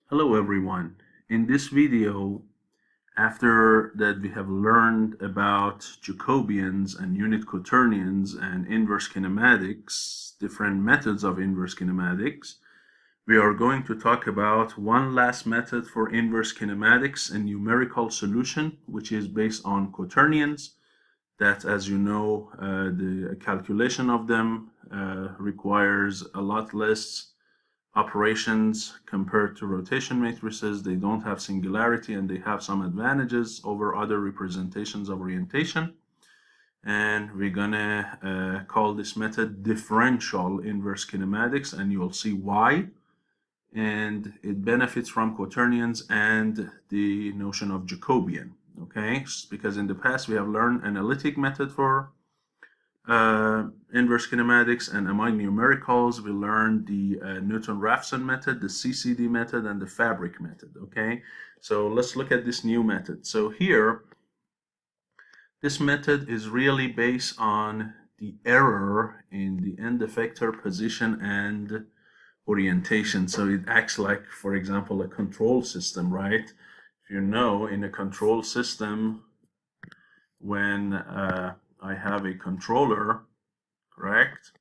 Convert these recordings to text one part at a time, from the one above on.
Hello everyone. In this video, after that we have learned about Jacobians and unit quaternions and inverse kinematics, different methods of inverse kinematics, we are going to talk about one last method for inverse kinematics and numerical solution, which is based on quaternions. That, as you know, the calculation of them requires a lot less operations compared to rotation matrices. They don't have singularity and they have some advantages over other representations of orientation. And we're gonna call this method differential inverse kinematics, and you'll see why. And it benefits from quaternions and the notion of Jacobian, okay? Because in the past we have learned analytic method for inverse kinematics, and among numericals we learned the Newton-Raphson method, the CCD method, and the fabric method. Okay, so let's look at this new method. So here, this method is really based on the error in the end-effector position and orientation. So it acts like, for example, a control system, right? If you know, in a control system, when I have a controller, correct?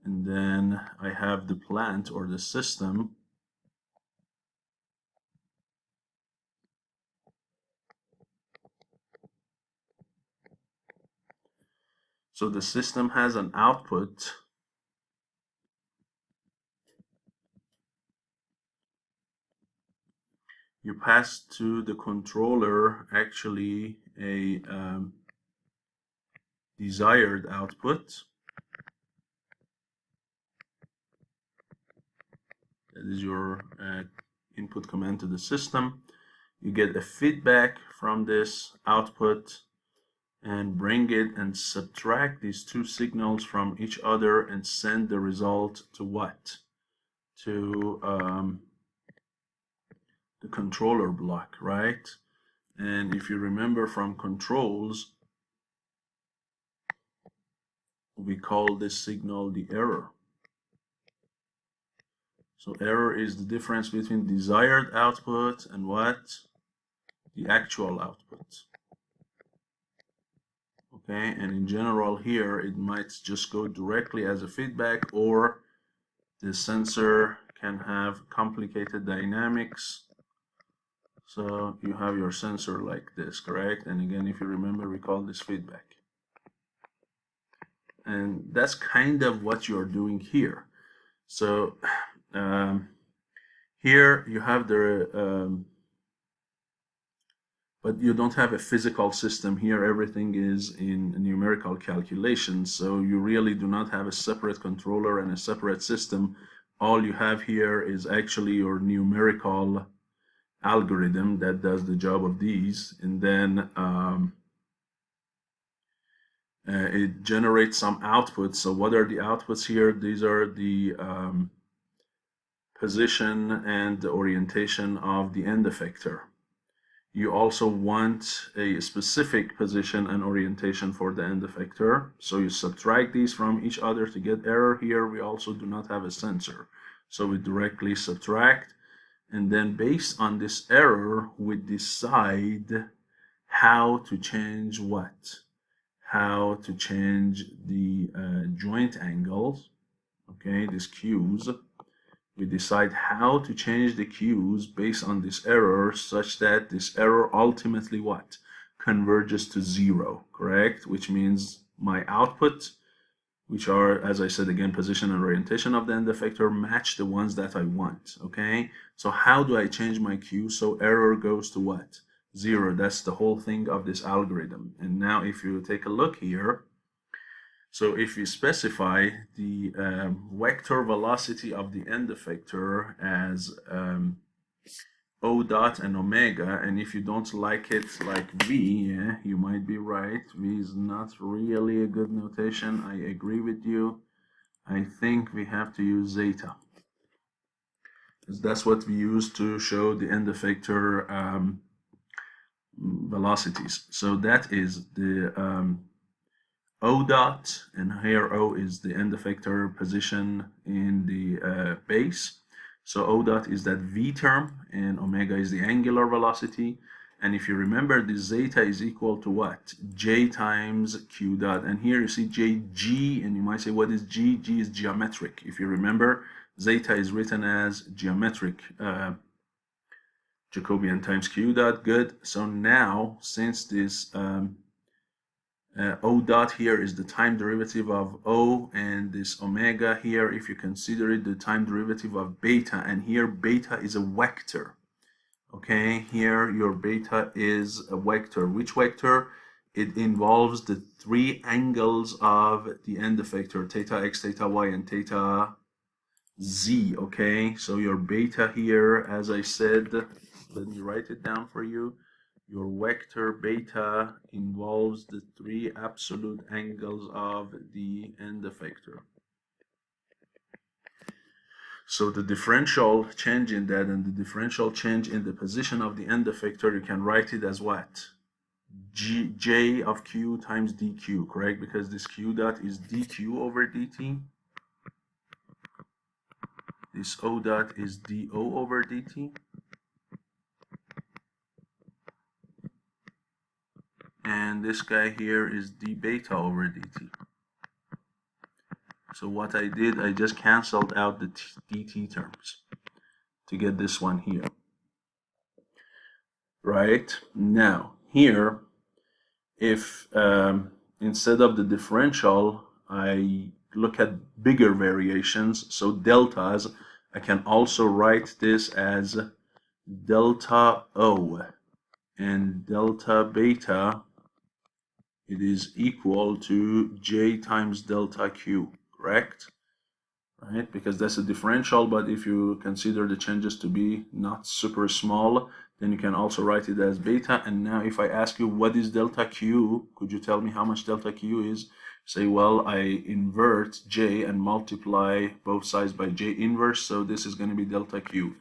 And then I have the plant or the system. So the system has an output. You pass to the controller actually a desired output. That is your input command to the system. You get a feedback from this output and bring it and subtract these two signals from each other and send the result to what? To the controller block, right? And if you remember from controls, we call this signal the error. So error is the difference between desired output and what? The actual output. Okay, and in general here, it might just go directly as a feedback, or the sensor can have complicated dynamics. So you have your sensor like this, correct? And again, if you remember, we call this feedback. And that's kind of what you're doing here. So here you have the but you don't have a physical system here. Everything is in numerical calculations, so you really do not have a separate controller and a separate system. All you have here is actually your numerical algorithm that does the job of these, and then it generates some outputs. So what are the outputs here? These are the position and the orientation of the end effector. You also want a specific position and orientation for the end effector. So you subtract these from each other to get error. Here we also do not have a sensor. So we directly subtract. And then based on this error, we decide how to change what? How to change the joint angles, okay, these Q's. We decide how to change the Q's based on this error, such that this error ultimately what? Converges to zero, correct? Which means my output, which are, as I said again, position and orientation of the end effector, match the ones that I want, okay? So how do I change my Q so error goes to what? Zero. That's the whole thing of this algorithm. And now if you take a look here, so if you specify the vector velocity of the end effector as O dot and omega, and if you don't like it like V, yeah, you might be right. V is not really a good notation. I agree with you. I think we have to use zeta, because that's what we use to show the end effector velocities. So that is the O dot, and here O is the end effector position in the base. So O dot is that V term, and omega is the angular velocity. And if you remember, this zeta is equal to what? J times Q dot. And here you see JG, and you might say, what is G? G is geometric. If you remember, zeta is written as geometric Jacobian times Q dot. Good. So now, since this O dot here is the time derivative of O, and this omega here, if you consider it the time derivative of beta, and here beta is a vector. Okay, here your beta is a vector. Which vector? It involves the three angles of the end effector, theta x, theta y, and theta z. Okay, so your beta here, as I said, let me write it down for you. Your vector beta involves the three absolute angles of the end effector. So the differential change in that and the differential change in the position of the end effector, you can write it as what? J of Q times dQ, correct? Because this Q dot is dQ over dt. This O dot is dO over dt. And this guy here is d beta over dt. So what I did, I just canceled out the dt terms to get this one here. Right? Now, here, if instead of the differential, I look at bigger variations, so deltas, I can also write this as delta O, and delta beta, it is equal to J times delta Q, correct? Right, because that's a differential, but if you consider the changes to be not super small, then you can also write it as beta. And now if I ask you what is delta Q, could you tell me how much delta Q is? Say, well, I invert J and multiply both sides by J inverse, so this is going to be delta Q.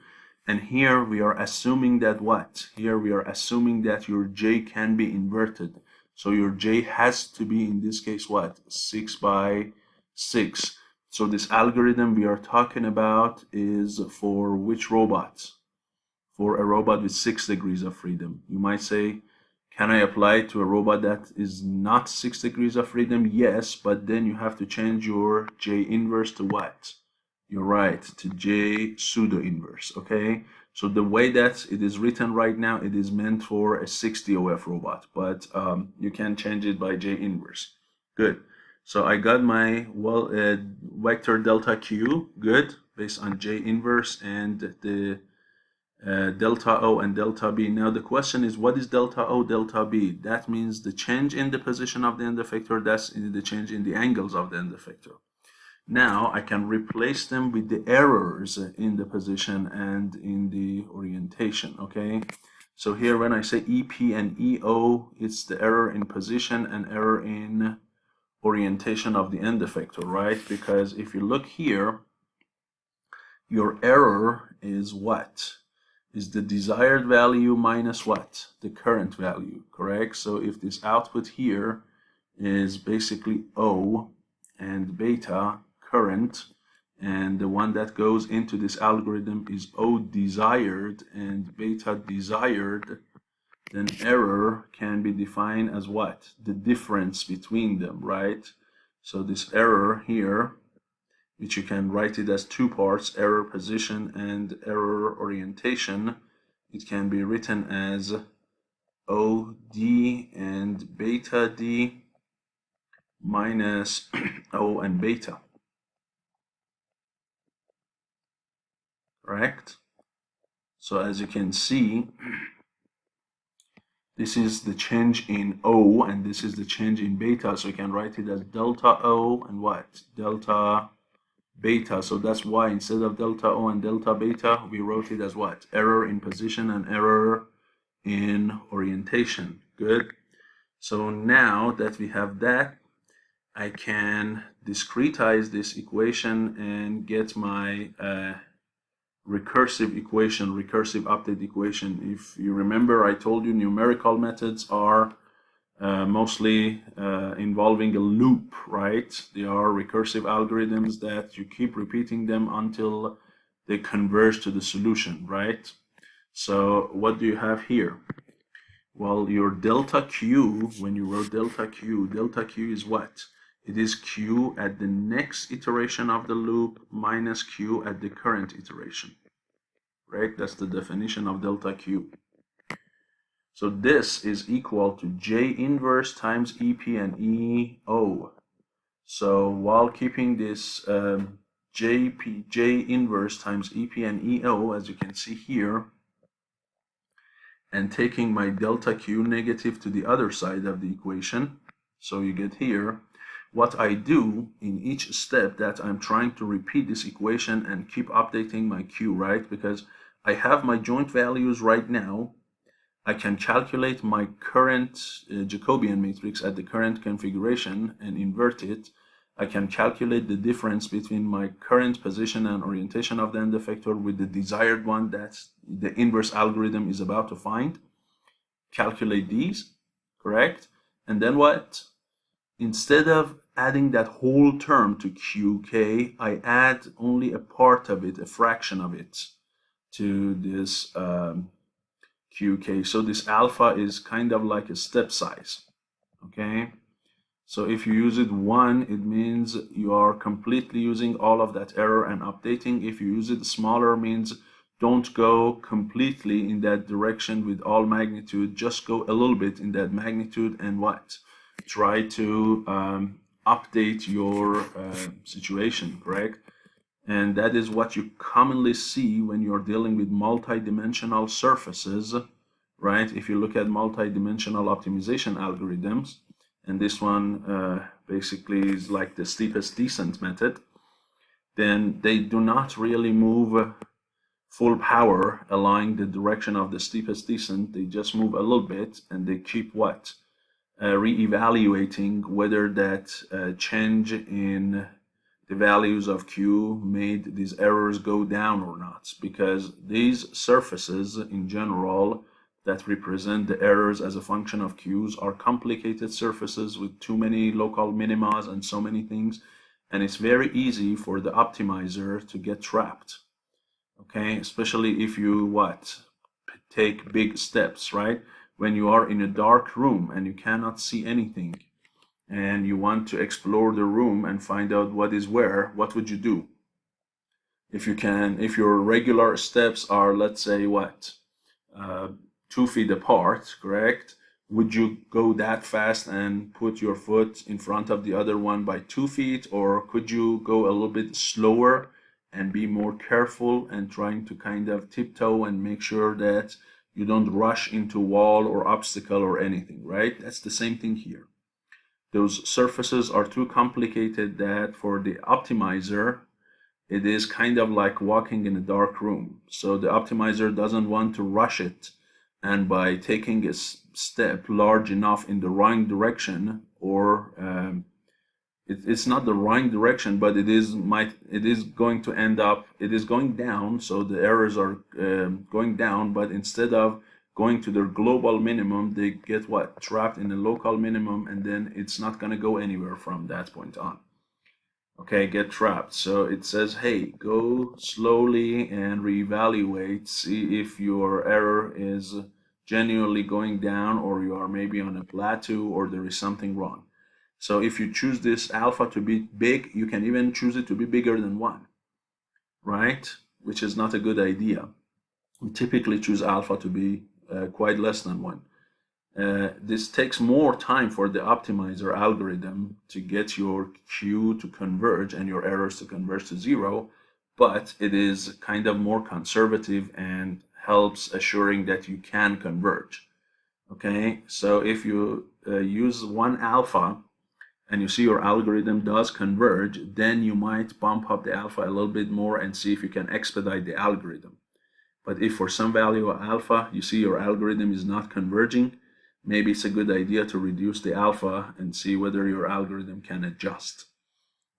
And here we are assuming that what? Here we are assuming that your J can be inverted. So your J has to be, in this case, what? 6 by 6. So this algorithm we are talking about is for which robot? For a robot with 6 degrees of freedom. You might say, can I apply it to a robot that is not 6 degrees of freedom? Yes, but then you have to change your J inverse to what? You're right, to J pseudo inverse, okay? So the way that it is written right now, it is meant for a 6 DOF robot, but you can change it by J inverse. Good. So I got my vector delta Q, good, based on J inverse and the delta O and delta B. Now the question is, what is delta O, delta B? That means the change in the position of the end effector, that's the change in the angles of the end effector. Now I can replace them with the errors in the position and in the orientation, okay? So here when I say EP and EO, it's the error in position and error in orientation of the end effector, right? Because if you look here, your error is what? Is the desired value minus what? The current value, correct? So if this output here is basically O and beta, current, and the one that goes into this algorithm is O desired and beta desired, then error can be defined as what? The difference between them, right? So this error here, which you can write it as two parts, error position and error orientation, it can be written as OD and beta D minus O and beta. Correct? So as you can see, this is the change in O and this is the change in beta. So you can write it as delta O and what? Delta beta. So that's why instead of delta O and delta beta, we wrote it as what? Error in position and error in orientation. Good. So now that we have that, I can discretize this equation and get my recursive equation, recursive update equation. If you remember, I told you numerical methods are mostly involving a loop, right? They are recursive algorithms that you keep repeating them until they converge to the solution, right? So what do you have here? Well, your delta Q, when you wrote delta Q is what? It is Q at the next iteration of the loop minus Q at the current iteration, right? That's the definition of delta Q. So this is equal to J inverse times EP and EO. So while keeping this J inverse times EP and EO, as you can see here, and taking my delta Q negative to the other side of the equation, so you get here, what I do in each step that I'm trying to repeat this equation and keep updating my Q, right? Because I have my joint values right now. I can calculate my current Jacobian matrix at the current configuration and invert it. I can calculate the difference between my current position and orientation of the end effector with the desired one that the inverse algorithm is about to find. Calculate these, correct? And then what? Instead of adding that whole term to QK, I add only a part of it, a fraction of it, to this QK. So this alpha is kind of like a step size, okay? So if you use it 1, it means you are completely using all of that error and updating. If you use it smaller, means don't go completely in that direction with all magnitude, just go a little bit in that magnitude and what? Try to update your situation, correct? And that is what you commonly see when you're dealing with multi-dimensional surfaces, right? If you look at multi-dimensional optimization algorithms, and this one basically is like the steepest descent method, then they do not really move full power along the direction of the steepest descent. They just move a little bit, and they keep what? Re-evaluating whether that change in the values of Q made these errors go down or not, because these surfaces in general that represent the errors as a function of Q's are complicated surfaces with too many local minimas and so many things, and it's very easy for the optimizer to get trapped, okay? Especially if you take big steps, right? When you are in a dark room and you cannot see anything, and you want to explore the room and find out what is where, what would you do? If your regular steps are, let's say, 2 feet apart, correct? Would you go that fast and put your foot in front of the other one by 2 feet, or could you go a little bit slower and be more careful and trying to kind of tiptoe and make sure that you don't rush into wall or obstacle or anything, right? That's the same thing here. Those surfaces are too complicated that for the optimizer, it is kind of like walking in a dark room. So the optimizer doesn't want to rush it, and by taking a step large enough in the wrong direction, or it's not the wrong direction, but it is going to end up, it is going down, so the errors are going down, but instead of going to their global minimum, they get trapped in a local minimum, and then it's not going to go anywhere from that point on. Okay, get trapped. So it says, hey, go slowly and reevaluate, see if your error is genuinely going down, or you are maybe on a plateau, or there is something wrong. So if you choose this alpha to be big, you can even choose it to be bigger than 1, right? Which is not a good idea. We typically choose alpha to be quite less than 1. This takes more time for the optimizer algorithm to get your Q to converge and your errors to converge to 0, but it is kind of more conservative and helps assuring that you can converge. Okay, so if you use 1 alpha and you see your algorithm does converge, then you might bump up the alpha a little bit more and see if you can expedite the algorithm. But if for some value of alpha you see your algorithm is not converging, maybe it's a good idea to reduce the alpha and see whether your algorithm can adjust.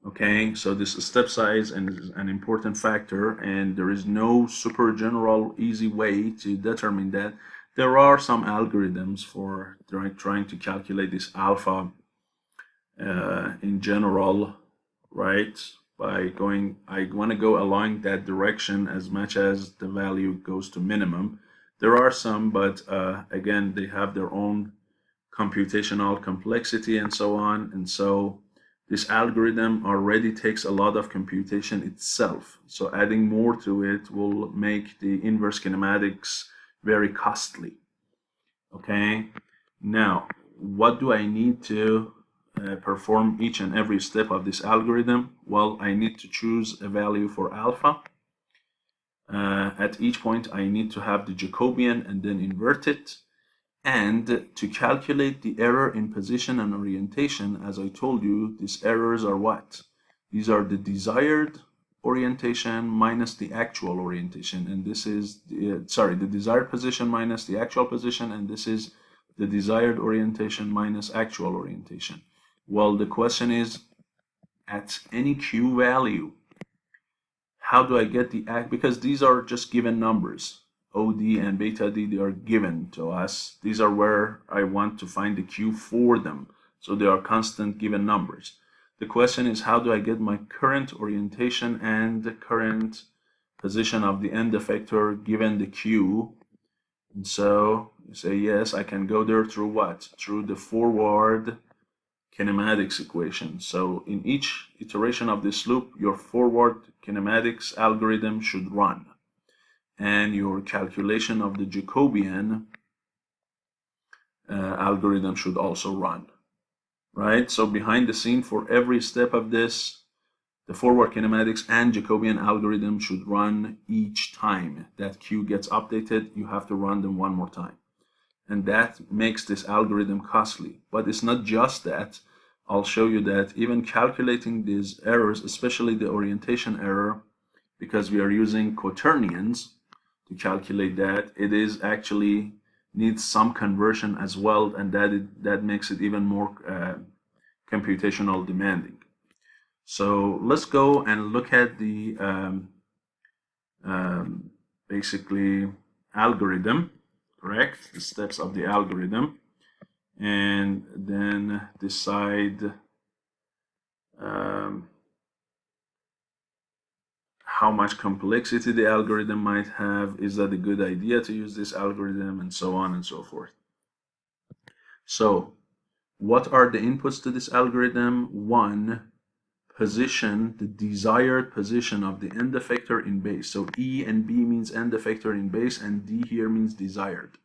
Okay, so this step size is an important factor, and there is no super general easy way to determine that. There are some algorithms for trying to calculate this alpha in general, right? by going, I want to go along that direction as much as the value goes to minimum. There are some, but again, they have their own computational complexity and so on. And so this algorithm already takes a lot of computation itself. So adding more to it will make the inverse kinematics very costly. Okay, now what do I need to perform each and every step of this algorithm? Well, I need to choose a value for alpha. At each point, I need to have the Jacobian and then invert it. And to calculate the error in position and orientation, as I told you, these errors are what? These are the desired orientation minus the actual orientation, and this is the desired position minus the actual position, and this is the desired orientation minus actual orientation. Well, the question is, at any q value, how do I get the because these are just given numbers. OD and beta D, they are given to us. These are where I want to find the Q for them. So they are constant given numbers. The question is, how do I get my current orientation and the current position of the end effector given the Q? And so you say, yes, I can go there through what? Through the forward kinematics equation. So in each iteration of this loop, your forward kinematics algorithm should run. And your calculation of the Jacobian algorithm should also run, right? So behind the scene, for every step of this, the forward kinematics and Jacobian algorithm should run each time that Q gets updated. You have to run them one more time. And that makes this algorithm costly. But it's not just that. I'll show you that even calculating these errors, especially the orientation error, because we are using quaternions, to calculate that, it is actually needs some conversion as well, and that makes it even more computational demanding. So let's go and look at the basically algorithm, correct? The steps of the algorithm, and then decide how much complexity the algorithm might have, is that a good idea to use this algorithm, and so on and so forth. So what are the inputs to this algorithm? One, position, the desired position of the end effector in base. So E and B means end effector in base, and D here means desired.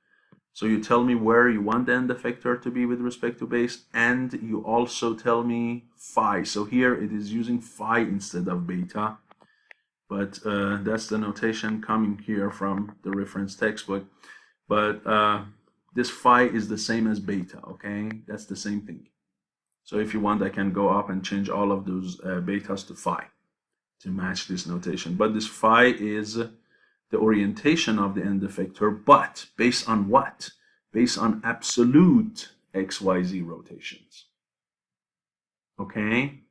So you tell me where you want the end effector to be with respect to base, and you also tell me phi. So here it is using phi instead of beta. But that's the notation coming here from the reference textbook. But this phi is the same as beta, okay? That's the same thing. So if you want, I can go up and change all of those betas to phi to match this notation. But this phi is the orientation of the end effector, but based on what? Based on absolute XYZ rotations, okay?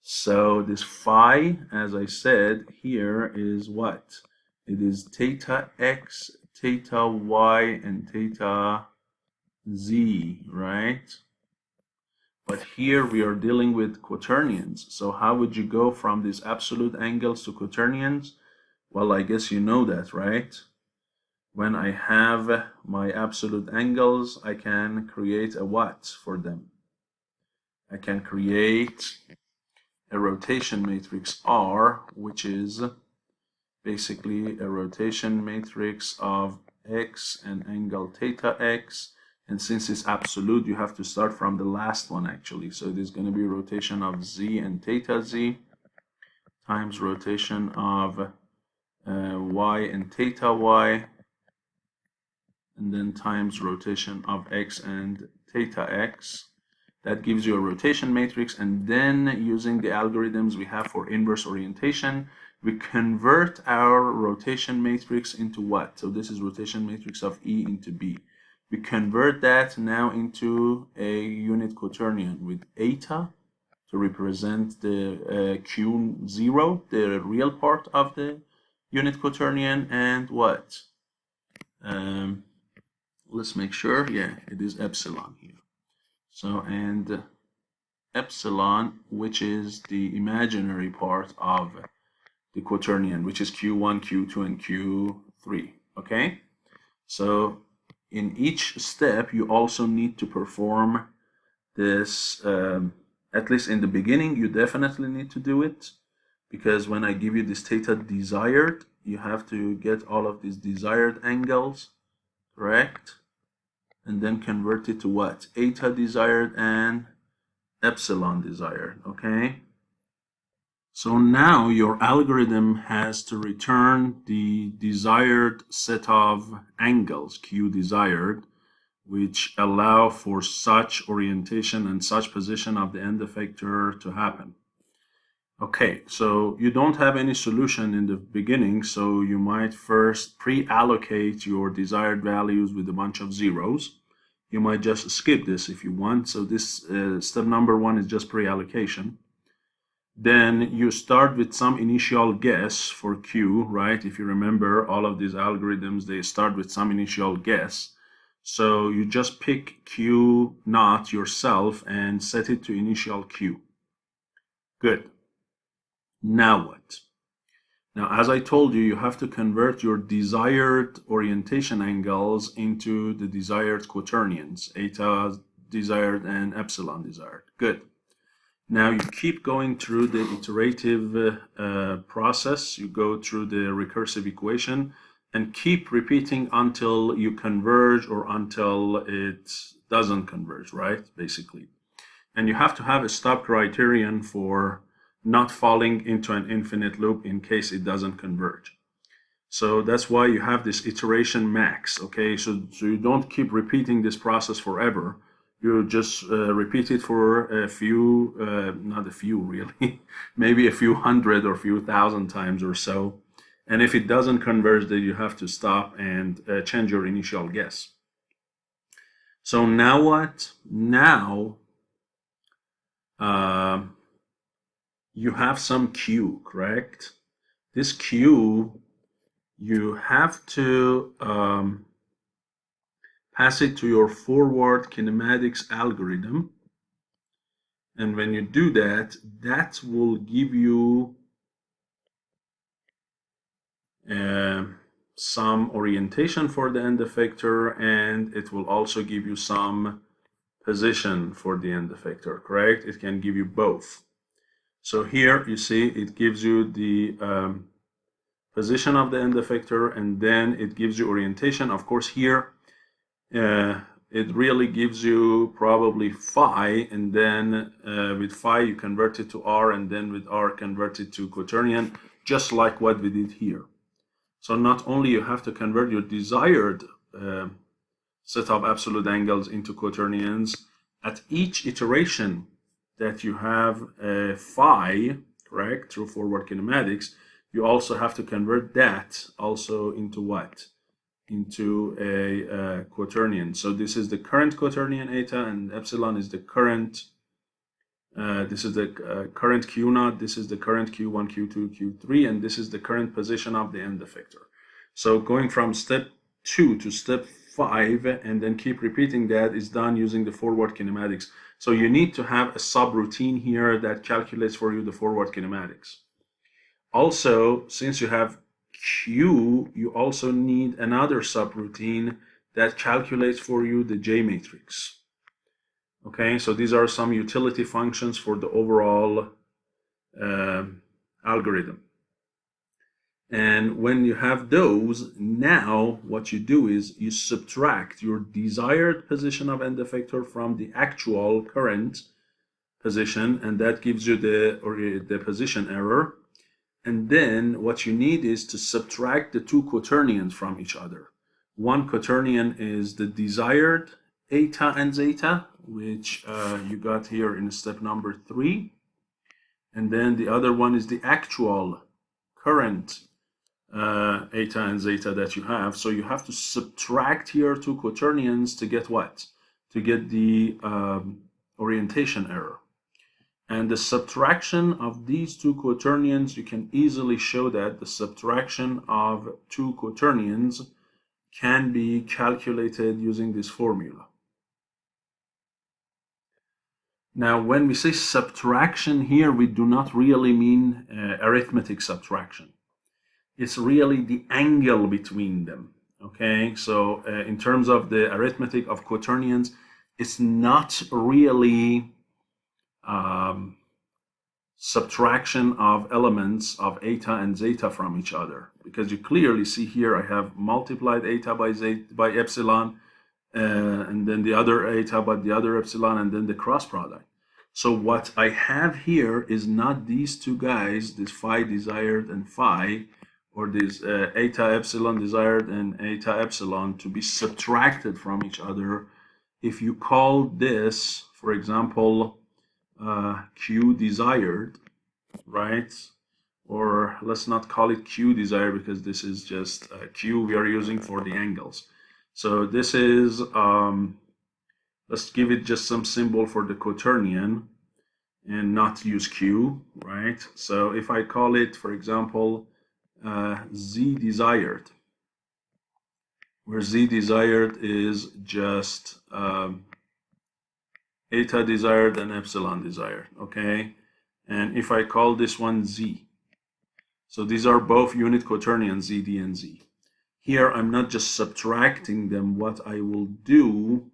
So this phi, as I said, here is what? It is theta x, theta y, and theta z, right? But here we are dealing with quaternions. So how would you go from these absolute angles to quaternions? Well, I guess you know that, right? When I have my absolute angles, I can create a what for them? I can create a rotation matrix R, which is basically a rotation matrix of x and angle theta x. And since it's absolute, you have to start from the last one actually. So it is going to be rotation of z and theta z times rotation of y and theta y, and then times rotation of x and theta x. That gives you a rotation matrix, and then using the algorithms we have for inverse orientation, we convert our rotation matrix into what? So this is rotation matrix of E into B. We convert that now into a unit quaternion with eta to represent the Q0, the real part of the unit quaternion, and what? Let's make sure, yeah, it is epsilon here. So, and epsilon, which is the imaginary part of the quaternion, which is Q1, Q2, and Q3. Okay? So in each step, you also need to perform this, at least in the beginning, you definitely need to do it, because when I give you this theta desired, you have to get all of these desired angles, correct? And then convert it to what? Eta desired and epsilon desired, okay? So now your algorithm has to return the desired set of angles, Q desired, which allow for such orientation and such position of the end effector to happen. Okay, so you don't have any solution in the beginning, so you might first pre-allocate your desired values with a bunch of zeros. You might just skip this if you want. So this step number 1 is just pre-allocation. Then you start with some initial guess for Q, right? If you remember, all of these algorithms, they start with some initial guess. So you just pick Q naught yourself and set it to initial Q. Good. Now what? Now, as I told you, you have to convert your desired orientation angles into the desired quaternions, eta desired and epsilon desired. Good. Now you keep going through the iterative process. You go through the recursive equation and keep repeating until you converge or until it doesn't converge, right? Basically. And you have to have a stop criterion for not falling into an infinite loop in case it doesn't converge. So that's why you have this iteration max, okay? So you don't keep repeating this process forever. You just repeat it for a few, not a few really, maybe a few hundred or a few thousand times or so. And if it doesn't converge, then you have to stop and change your initial guess. So now what? Now you have some Q, correct? This Q, you have to pass it to your forward kinematics algorithm. And when you do that, that will give you some orientation for the end effector, and it will also give you some position for the end effector, correct? It can give you both. So here you see it gives you the position of the end effector, and then it gives you orientation. Of course, here it really gives you probably phi, and then with phi you convert it to r, and then with r convert it to quaternion, just like what we did here. So not only you have to convert your desired set of absolute angles into quaternions, at each iteration that you have phi, correct, through forward kinematics, you also have to convert that also into what? Into a quaternion. So this is the current quaternion eta, and epsilon is the current, this is the current Q naught, this is the current Q1, Q2, Q3, and this is the current position of the end effector. So going from step 2 to step 5 and then keep repeating that is done using the forward kinematics. So you need to have a subroutine here that calculates for you the forward kinematics. Also, since you have Q, you also need another subroutine that calculates for you the J matrix. Okay, so these are some utility functions for the overall algorithm. And when you have those, now what you do is you subtract your desired position of end effector from the actual current position, and that gives you the position error. And then what you need is to subtract the two quaternions from each other. One quaternion is the desired eta and zeta, which you got here in step number 3. And then the other one is the actual current eta and zeta that you have. So you have to subtract here two quaternions to get what? To get the orientation error. And the subtraction of these two quaternions, you can easily show that the subtraction of two quaternions can be calculated using this formula. Now, when we say subtraction here, we do not really mean arithmetic subtraction. It's really the angle between them. Okay, so in terms of the arithmetic of quaternions, it's not really subtraction of elements of eta and zeta from each other, because you clearly see here I have multiplied eta by epsilon, and then the other eta by the other epsilon, and then the cross product. So what I have here is not these two guys, this phi desired and phi, or this eta epsilon desired and eta epsilon, to be subtracted from each other. If you call this, for example, Q desired, right? Or let's not call it Q desired, because this is just Q we are using for the angles. So this is, let's give it just some symbol for the quaternion and not use Q, right? So if I call it, for example, Z desired, where Z desired is just eta desired and epsilon desired, okay? And if I call this one Z, so these are both unit quaternions, ZD and Z. Here I'm not just subtracting them. What I will do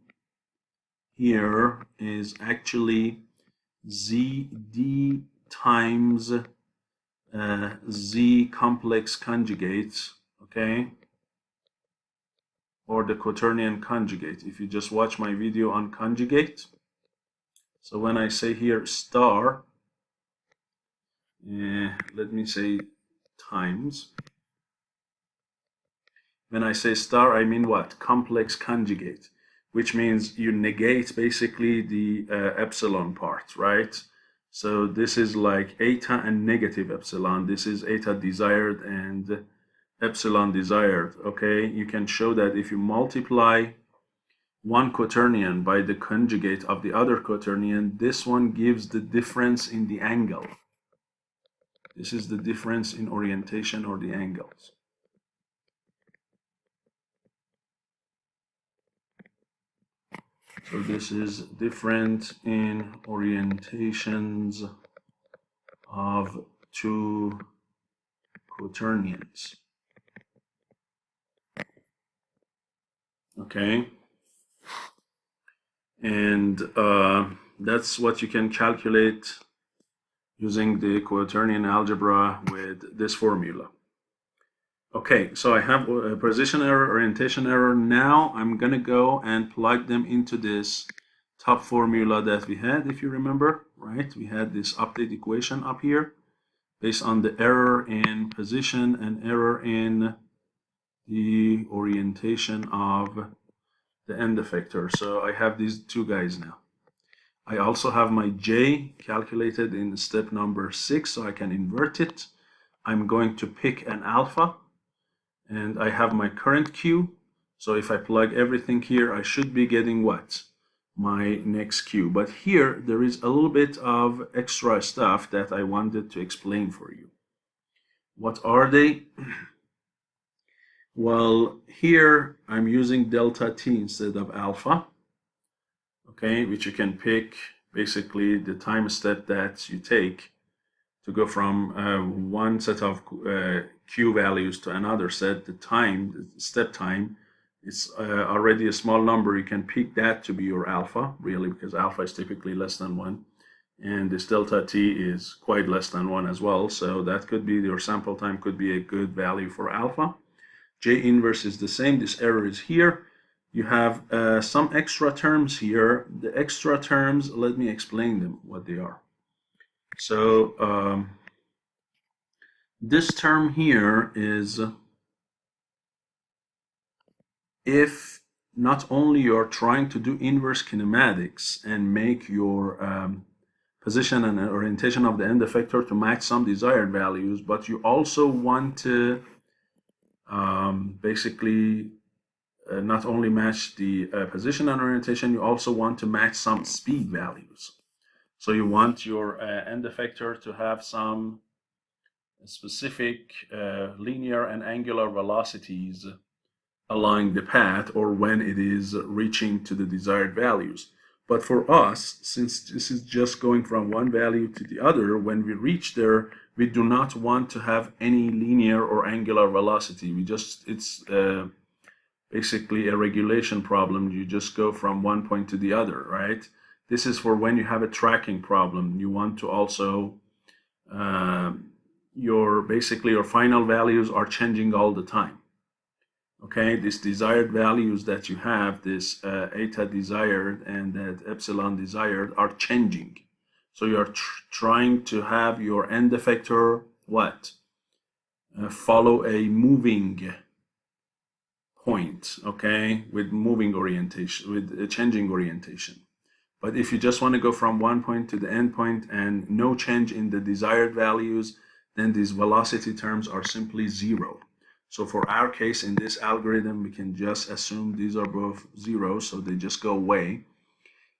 here is actually ZD times Z complex conjugate, okay? Or the quaternion conjugate, if you just watch my video on conjugate. So when I say here star, let me say times. When I say star, I mean what? Complex conjugate, which means you negate basically the epsilon part, right? So this is like eta and negative epsilon. This is eta desired and epsilon desired, okay? You can show that if you multiply one quaternion by the conjugate of the other quaternion, this one gives the difference in the angle. This is the difference in orientation or the angles. So this is difference in orientations of two quaternions. Okay, and that's what you can calculate using the quaternion algebra with this formula. Okay, so I have a position error, orientation error. Now I'm gonna go and plug them into this top formula that we had, if you remember, right? We had this update equation up here based on the error in position and error in the orientation of the end effector. So I have these two guys now. I also have my J calculated in step number 6, so I can invert it. I'm going to pick an alpha, and I have my current Q. So if I plug everything here, I should be getting what? My next Q. But here, there is a little bit of extra stuff that I wanted to explain for you. What are they? Well, here I'm using delta t instead of alpha, okay, which you can pick basically the time step that you take to go from one set of Q values to another set. The time, the step time, is already a small number. You can pick that to be your alpha, really, because alpha is typically less than 1. And this delta t is quite less than 1 as well. So that could be, your sample time could be a good value for alpha. J inverse is the same. This error is here. You have some extra terms here. The extra terms, let me explain them, what they are. So this term here is if not only you're trying to do inverse kinematics and make your position and orientation of the end effector to match some desired values, but you also want to basically not only match the position and orientation, you also want to match some speed values. So you want your end effector to have some specific linear and angular velocities along the path, or when it is reaching to the desired values. But for us, since this is just going from one value to the other, when we reach there, we do not want to have any linear or angular velocity. It's basically a regulation problem. You just go from one point to the other, right? This is for when you have a tracking problem. You want to also, your final values are changing all the time. Okay, these desired values that you have, this eta desired and that epsilon desired, are changing. So you're trying to have your end effector what? Follow a moving point, okay, with moving orientation, with a changing orientation. But if you just want to go from one point to the end point and no change in the desired values, then these velocity terms are simply zero. So for our case, in this algorithm, we can just assume these are both zero, so they just go away.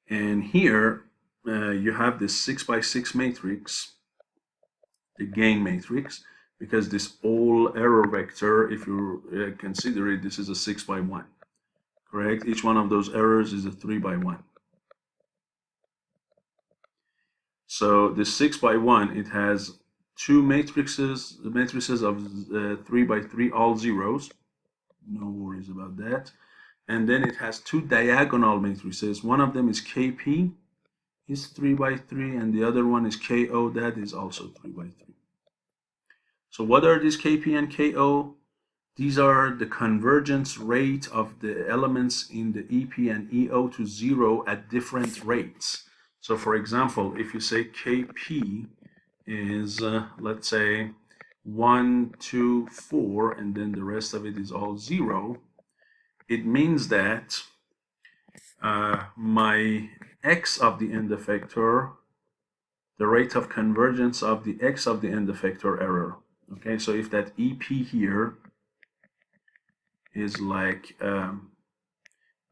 And here, you have this 6 by 6 matrix, the gain matrix, because this whole error vector, if you consider it, this is a 6 by 1, correct? Each one of those errors is a 3 by 1. So the 6 by 1, it has two matrices, the matrices of 3 by 3, all zeros. No worries about that. And then it has two diagonal matrices. One of them is KP, is 3 by 3, and the other one is KO, that is also 3 by 3. So what are these KP and KO? These are the convergence rate of the elements in the EP and EO to 0 at different rates. So for example, if you say KP is, let's say, 1, 2, 4, and then the rest of it is all 0, it means that my x of the end effector, the rate of convergence of the x of the end effector error. Okay, so if that EP here is like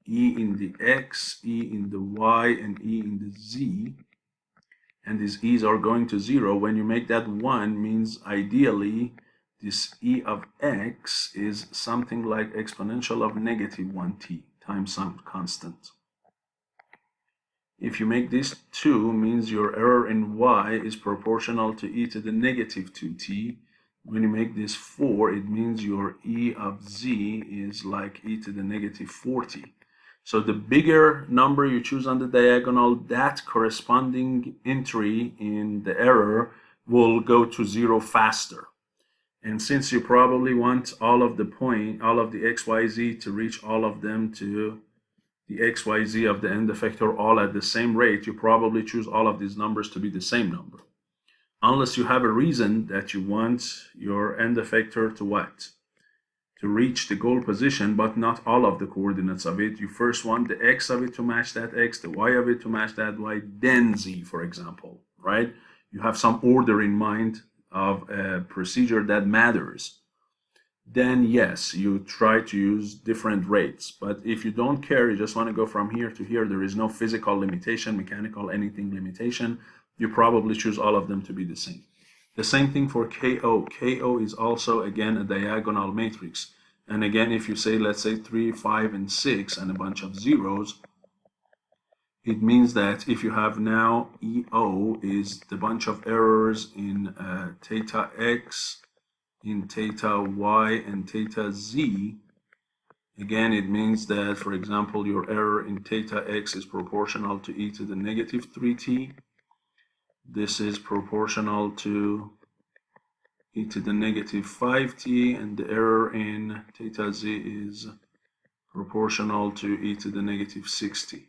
E in the x, E in the y, and E in the z, and these e's are going to 0, when you make that 1, means ideally this e of x is something like exponential of negative 1t times some constant. If you make this 2, means your error in y is proportional to e to the negative 2t. When you make this 4, it means your e of z is like e to the negative 4t. So the bigger number you choose on the diagonal, that corresponding entry in the error will go to 0 faster. And since you probably want all of the xyz to reach all of them to the xyz of the end effector all at the same rate, you probably choose all of these numbers to be the same number. Unless you have a reason that you want your end effector to what? To reach the goal position, but not all of the coordinates of it. You first want the x of it to match that x, the y of it to match that y, then z, for example, right? You have some order in mind of a procedure that matters. Then yes, you try to use different rates. But if you don't care, you just want to go from here to here, there is no physical limitation, mechanical anything limitation, you probably choose all of them to be the same. The same thing for KO. KO is also, again, a diagonal matrix. And again, if you say, let's say 3, 5, and 6, and a bunch of zeros, it means that if you have now EO is the bunch of errors in theta x, in theta y, and theta z, again, it means that, for example, your error in theta x is proportional to e to the negative 3t. This is proportional to e to the negative 5t, and the error in theta z is proportional to e to the negative 6t.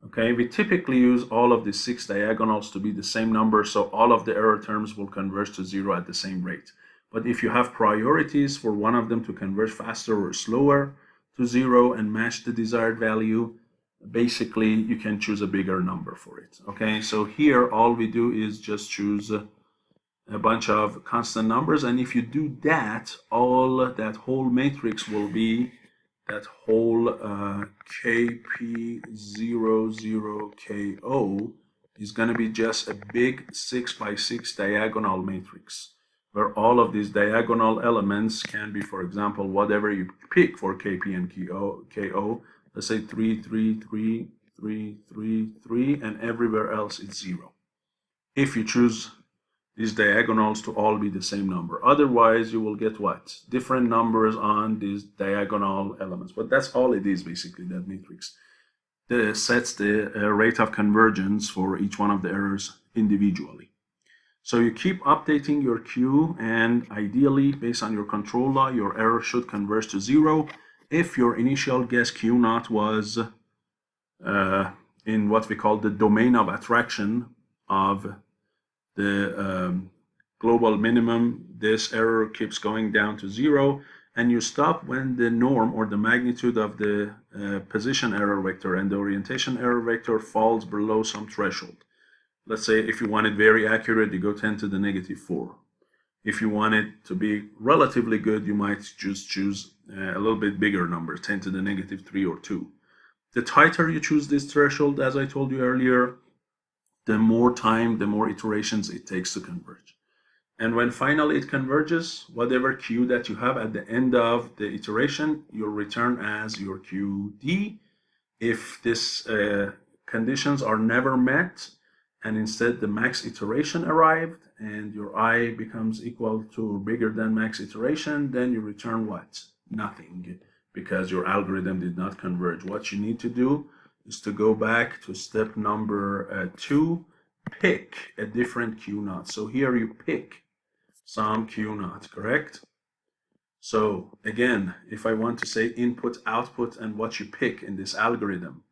Okay, we typically use all of the 6 diagonals to be the same number, so all of the error terms will converge to 0 at the same rate. But if you have priorities for one of them to converge faster or slower to 0 and match the desired value, basically you can choose a bigger number for it. Okay, so here all we do is just choose a bunch of constant numbers, and if you do that, all that whole matrix will be that whole KP00KO is going to be just a big 6 by 6 diagonal matrix, where all of these diagonal elements can be, for example, whatever you pick for KP and KO. Let's say 3, 3, 3, 3, 3, 3, and everywhere else it's 0. If you choose these diagonals to all be the same number. Otherwise, you will get what? Different numbers on these diagonal elements. But that's all it is, basically, that matrix. It sets the rate of convergence for each one of the errors individually. So you keep updating your Q, and ideally, based on your control law, your error should converge to 0 if your initial guess Q naught was in what we call the domain of attraction of the global minimum. This error keeps going down to 0, and you stop when the norm or the magnitude of the position error vector and the orientation error vector falls below some threshold. Let's say if you want it very accurate, you go 10 to the negative 4. If you want it to be relatively good, you might just choose a little bit bigger number, 10 to the negative 3 or 2. The tighter you choose this threshold, as I told you earlier, the more time, the more iterations it takes to converge. And when finally it converges, whatever Q that you have at the end of the iteration, you'll return as your QD. If these conditions are never met, and instead the max iteration arrived, and your I becomes equal to or bigger than max iteration, then you return what? Nothing, because your algorithm did not converge. What you need to do is to go back to step number 2, pick a different Q naught. So here you pick some Q naught, correct? So again, if I want to say input, output, and what you pick in this algorithm,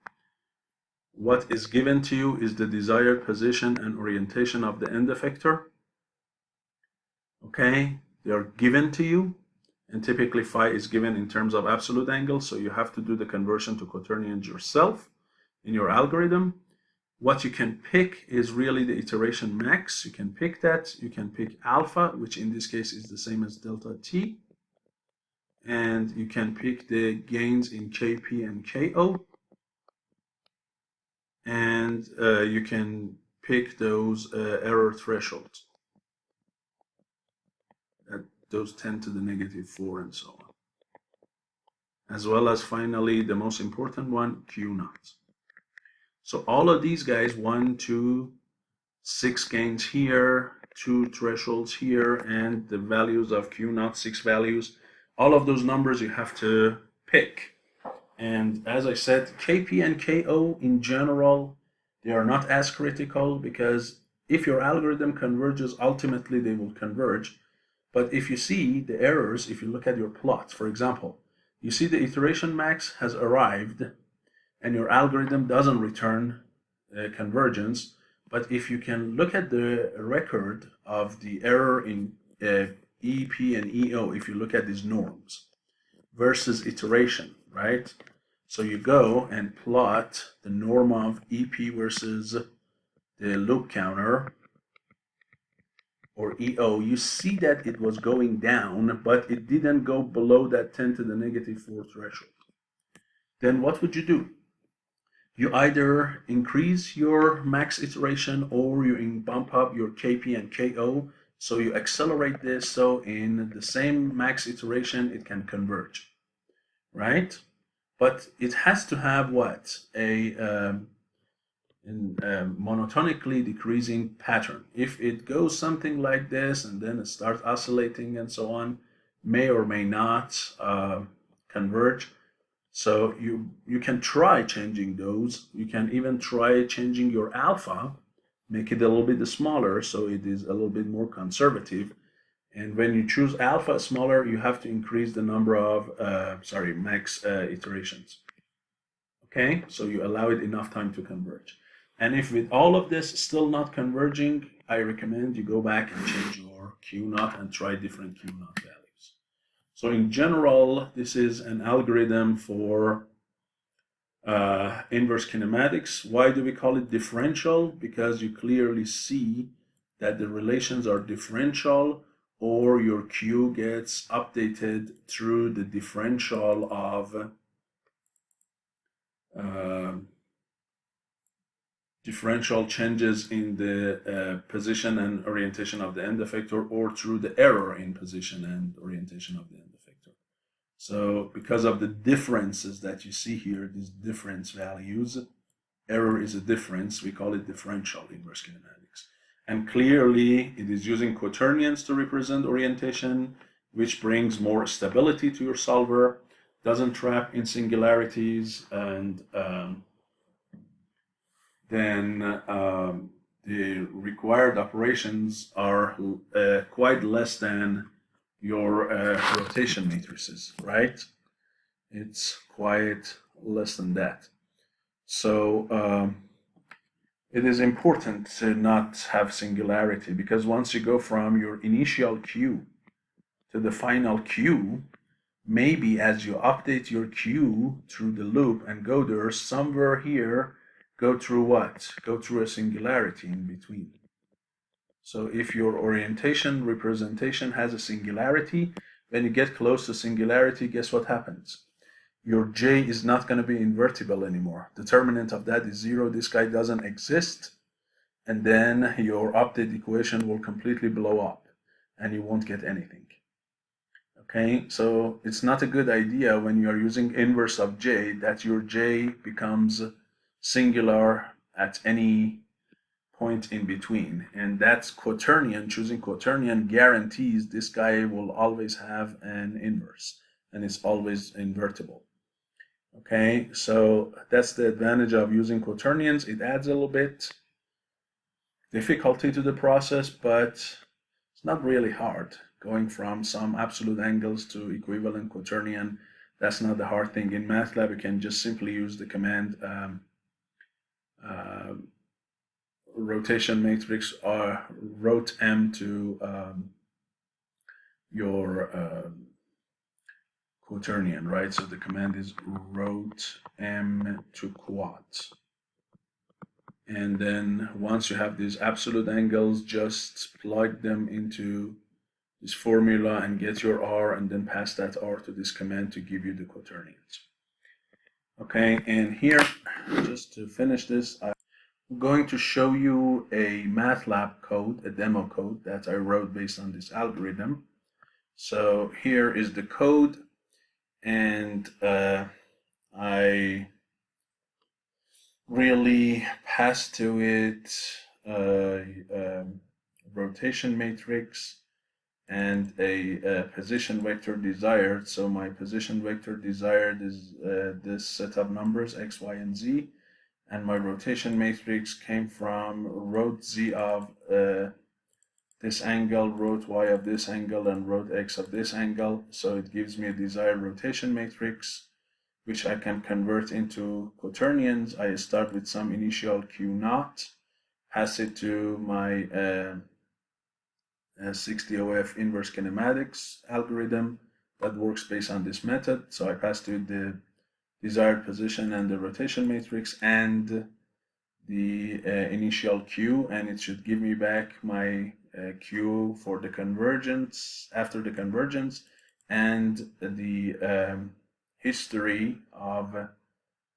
what is given to you is the desired position and orientation of the end effector. Okay, they are given to you, and typically phi is given in terms of absolute angle, so you have to do the conversion to quaternions yourself in your algorithm. What you can pick is really the iteration max. You can pick that. You can pick alpha, which in this case is the same as delta t. And you can pick the gains in Kp and Ko. And you can pick those error thresholds. Those 10 to the negative 4 and so on. As well as finally, the most important one, Q naught. So all of these guys, 1, 2, 6 gains here, 2 thresholds here, and the values of Q naught, 6 values, all of those numbers you have to pick. And as I said, Kp and Ko in general, they are not as critical, because if your algorithm converges, ultimately they will converge. But if you see the errors, if you look at your plot, for example, you see the iteration max has arrived, and your algorithm doesn't return convergence. But if you can look at the record of the error in EP and EO, if you look at these norms versus iteration, right? So you go and plot the norm of EP versus the loop counter, or EO, you see that it was going down, but it didn't go below that 10 to the negative 4 threshold. Then what would you do? You either increase your max iteration, or you bump up your Kp and Ko, so you accelerate this, so in the same max iteration it can converge, right? But it has to have what? A monotonically decreasing pattern. If it goes something like this and then it starts oscillating and so on, may or may not converge. So you can try changing those. You can even try changing your alpha, make it a little bit smaller so it is a little bit more conservative. And when you choose alpha smaller, you have to increase the number of max iterations. Okay, so you allow it enough time to converge. And if with all of this still not converging, I recommend you go back and change your Q naught and try different Q naught values. So in general, this is an algorithm for inverse kinematics. Why do we call it differential? Because you clearly see that the relations are differential, or your Q gets updated through the differential of differential changes in the position and orientation of the end effector, or through the error in position and orientation of the end effector. So because of the differences that you see here, these difference values, error is a difference, we call it differential inverse kinematics. And clearly, it is using quaternions to represent orientation, which brings more stability to your solver, doesn't trap in singularities, and then the required operations are quite less than your rotation matrices, right? It's quite less than that. So it is important to not have singularity, because once you go from your initial Q to the final Q, maybe as you update your Q through the loop and go there, somewhere here, go through what? Go through a singularity in between. So if your orientation representation has a singularity, when you get close to singularity, guess what happens? Your J is not going to be invertible anymore. Determinant of that is 0. This guy doesn't exist. And then your update equation will completely blow up and you won't get anything. Okay, so it's not a good idea when you are using inverse of J that your J becomes singular at any point in between. And that's quaternion. Choosing quaternion guarantees this guy will always have an inverse and it's always invertible. Okay, so that's the advantage of using quaternions. It adds a little bit difficulty to the process, but it's not really hard. Going from some absolute angles to equivalent quaternion, that's not the hard thing. In MATLAB, you can just simply use the command rotation matrix or rot m to your quaternion, right? So the command is rot m to quat. And then once you have these absolute angles, just plug them into this formula and get your R, and then pass that R to this command to give you the quaternions. Okay, and here, just to finish this, I'm going to show you a MATLAB code, a demo code that I wrote based on this algorithm. So here is the code, and I really pass to it rotation matrix and a position vector desired. So my position vector desired is this set of numbers x, y, and z, and my rotation matrix came from rot z of this angle, rot y of this angle, and rot x of this angle. So it gives me a desired rotation matrix, which I can convert into quaternions. I start with some initial Q naught, pass it to my 60OF inverse kinematics algorithm that works based on this method. So I pass to the desired position and the rotation matrix and the initial Q, and it should give me back my Q for the convergence, after the convergence, and the history of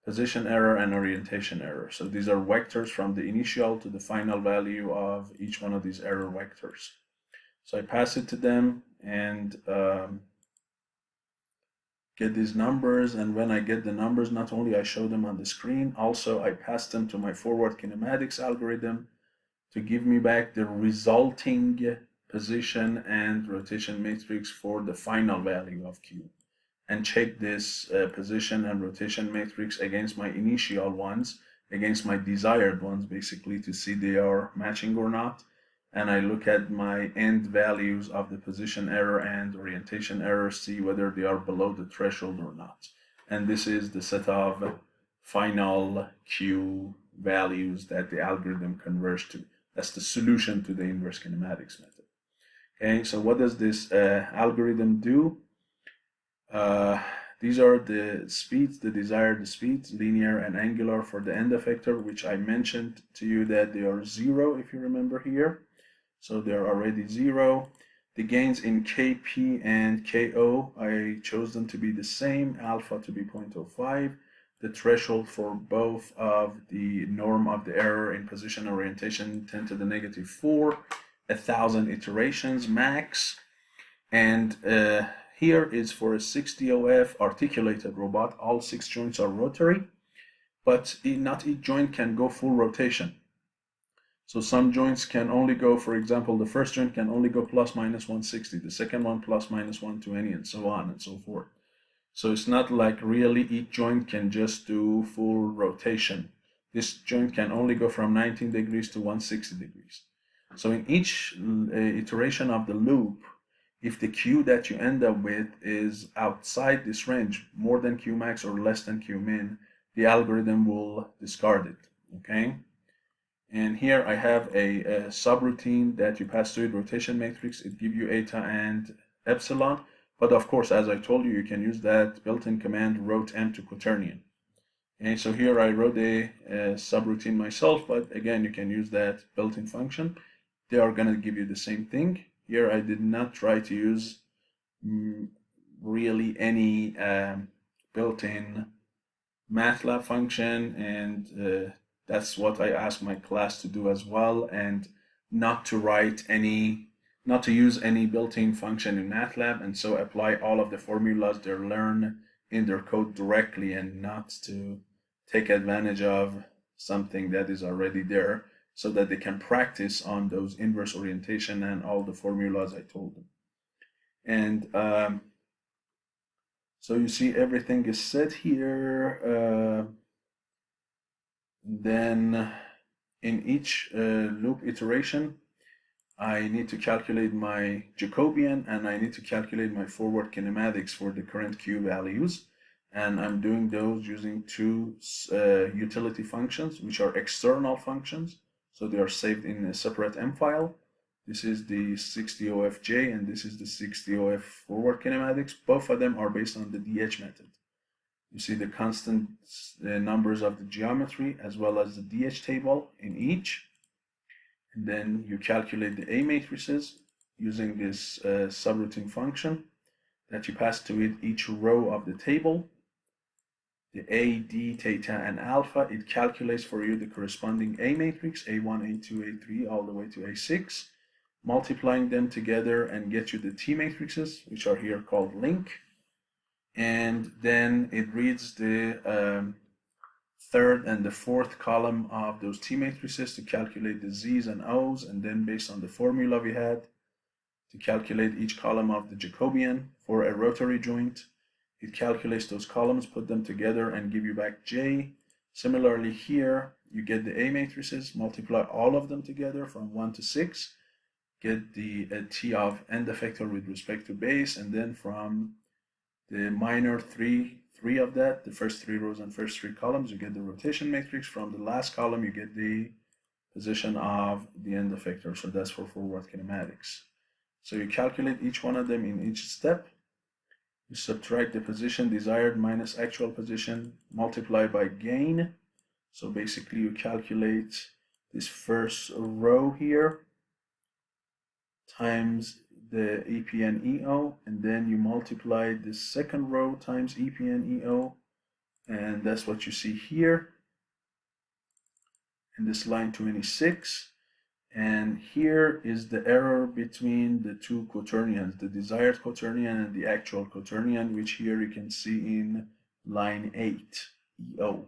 position error and orientation error. So these are vectors from the initial to the final value of each one of these error vectors. So I pass it to them and get these numbers, and when I get the numbers, not only I show them on the screen, also I pass them to my forward kinematics algorithm to give me back the resulting position and rotation matrix for the final value of Q, and check this position and rotation matrix against my initial ones, against my desired ones, basically, to see they are matching or not. And I look at my end values of the position error and orientation error, see whether they are below the threshold or not. And this is the set of final Q values that the algorithm converts to. That's the solution to the inverse kinematics method. Okay, so what does this algorithm do? These are the speeds, the desired speeds, linear and angular for the end effector, which I mentioned to you that they are 0, if you remember here. So they're already 0. The gains in Kp and Ko, I chose them to be the same, alpha to be 0.05. The threshold for both of the norm of the error in position orientation 10 to the negative 4, 1,000 iterations max. And here is for a 60OF articulated robot. All 6 joints are rotary. but not each joint can go full rotation. So some joints can only go, for example, the first joint can only go plus minus 160, the second one plus minus 120, and so on and so forth. So it's not like really each joint can just do full rotation. This joint can only go from 19 degrees to 160 degrees. So in each iteration of the loop, if the Q that you end up with is outside this range, more than Q max or less than Q min, the algorithm will discard it, okay? And here I have a subroutine that you pass through it, rotation matrix. It gives you eta and epsilon. But of course, as I told you, you can use that built-in command rot m to quaternion. And so here I wrote a subroutine myself, but again, you can use that built-in function. They are going to give you the same thing. Here I did not try to use really any built-in MATLAB function, and that's what I asked my class to do as well, and not to use any built-in function in MATLAB, and so apply all of the formulas they learn in their code directly, and not to take advantage of something that is already there, so that they can practice on those inverse orientation and all the formulas I told them. And so you see everything is set here. Then in each loop iteration, I need to calculate my Jacobian, and I need to calculate my forward kinematics for the current Q values. And I'm doing those using two utility functions, which are external functions. So they are saved in a separate M file. This is the 60OFJ, and this is the 60OF forward kinematics. Both of them are based on the DH method. You see the constant numbers of the geometry as well as the DH table in each. And then you calculate the A matrices using this subroutine function that you pass to it each row of the table. The A, D, theta, and alpha, it calculates for you the corresponding A matrix, A1, A2, A3, all the way to A6, multiplying them together and get you the T matrices, which are here called link. And then it reads the third and the fourth column of those T matrices to calculate the Z's and O's, and then based on the formula we had to calculate each column of the Jacobian for a rotary joint, it calculates those columns, put them together, and give you back J. Similarly here, you get the A matrices, multiply all of them together from 1 to 6, get the T of end effector with respect to base, and then from the minor three of that, the first 3 rows and first 3 columns, you get the rotation matrix. From the last column, you get the position of the end effector. So that's for forward kinematics. So you calculate each one of them in each step. You subtract the position desired minus actual position, multiply by gain. So basically you calculate this first row here times the EP and EO, and then you multiply the second row times EP and EO, and that's what you see here in this line 26. And here is the error between the two quaternions, the desired quaternion and the actual quaternion, which here you can see in line 8, EO,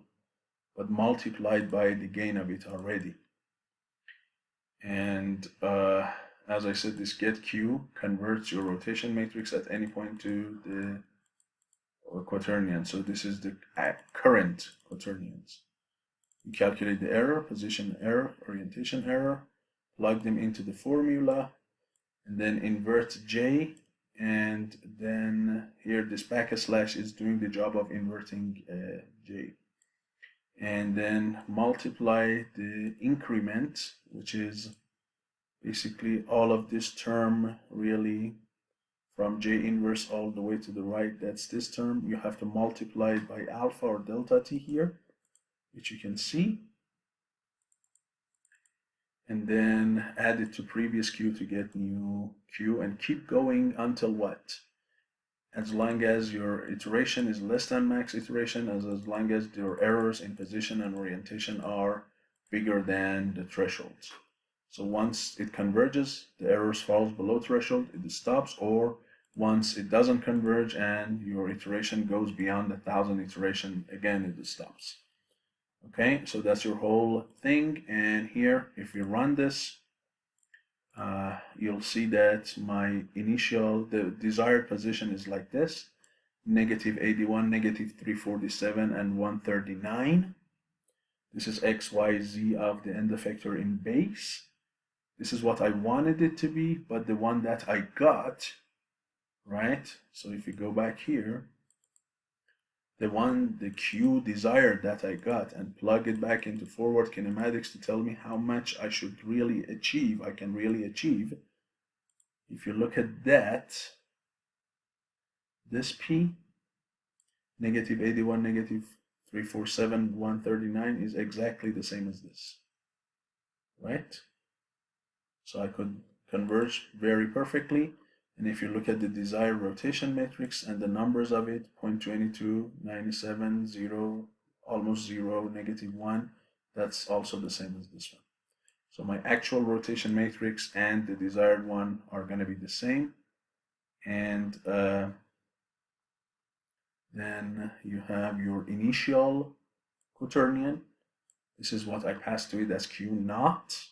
but multiplied by the gain of it already. And as I said, this get Q converts your rotation matrix at any point to the quaternion. So this is the current quaternions. You calculate the error, position error, orientation error, plug them into the formula, and then invert J, and then here this backslash is doing the job of inverting J. And then multiply the increment, which is basically all of this term really from J inverse all the way to the right. That's this term. You have to multiply it by alpha or delta T here, which you can see, and then add it to previous Q to get new Q, and keep going until what? As long as your iteration is less than max iteration, as long as your errors in position and orientation are bigger than the thresholds. So once it converges, the errors falls below threshold, it stops, or once it doesn't converge and your iteration goes beyond 1,000 iteration, again it stops. Okay, so that's your whole thing. And here, if we run this, you'll see that my the desired position is like this: -81, -347, and 139. This is x, y, z of the end effector in base. This is what I wanted it to be, but the one that I got, right? So if you go back here, the Q desired that I got, and plug it back into forward kinematics to tell me how much I should really achieve, I can really achieve. If you look at that, this P, -81, -347, 139 is exactly the same as this, right? So I could converge very perfectly. And if you look at the desired rotation matrix and the numbers of it, 0.22, 97, 0, almost 0, -1, that's also the same as this one. So my actual rotation matrix and the desired one are going to be the same. And then you have your initial quaternion. This is what I passed to it as Q naught.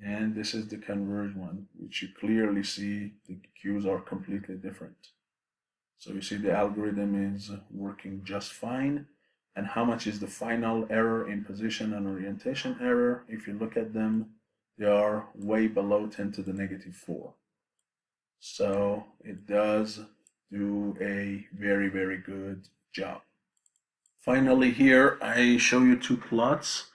And this is the converge one, which you clearly see the Q's are completely different. So you see the algorithm is working just fine. And how much is the final error in position and orientation error? If you look at them, they are way below 10 to the -4. So it does do a very, very good job. Finally, here I show you two plots.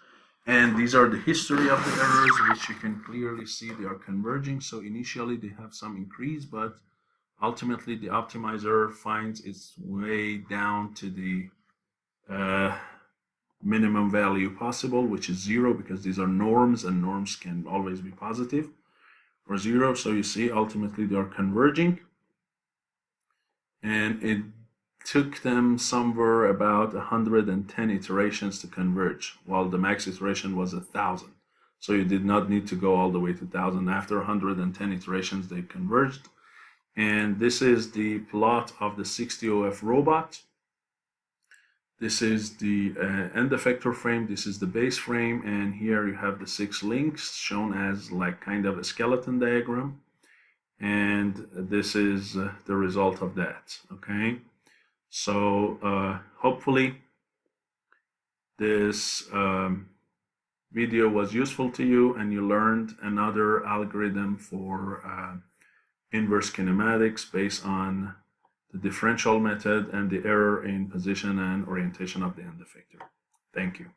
And these are the history of the errors, which you can clearly see they are converging. So initially they have some increase, but ultimately the optimizer finds its way down to the minimum value possible, which is 0, because these are norms, and norms can always be positive or 0. So you see ultimately they are converging. And it took them somewhere about 110 iterations to converge, while the max iteration was 1,000. So you did not need to go all the way to 1,000. After 110 iterations, they converged. And this is the plot of the 60OF robot. This is the end effector frame. This is the base frame. And here you have the 6 links shown as like kind of a skeleton diagram. And this is the result of that, okay? So hopefully this video was useful to you and you learned another algorithm for inverse kinematics based on the differential method and the error in position and orientation of the end effector. Thank you.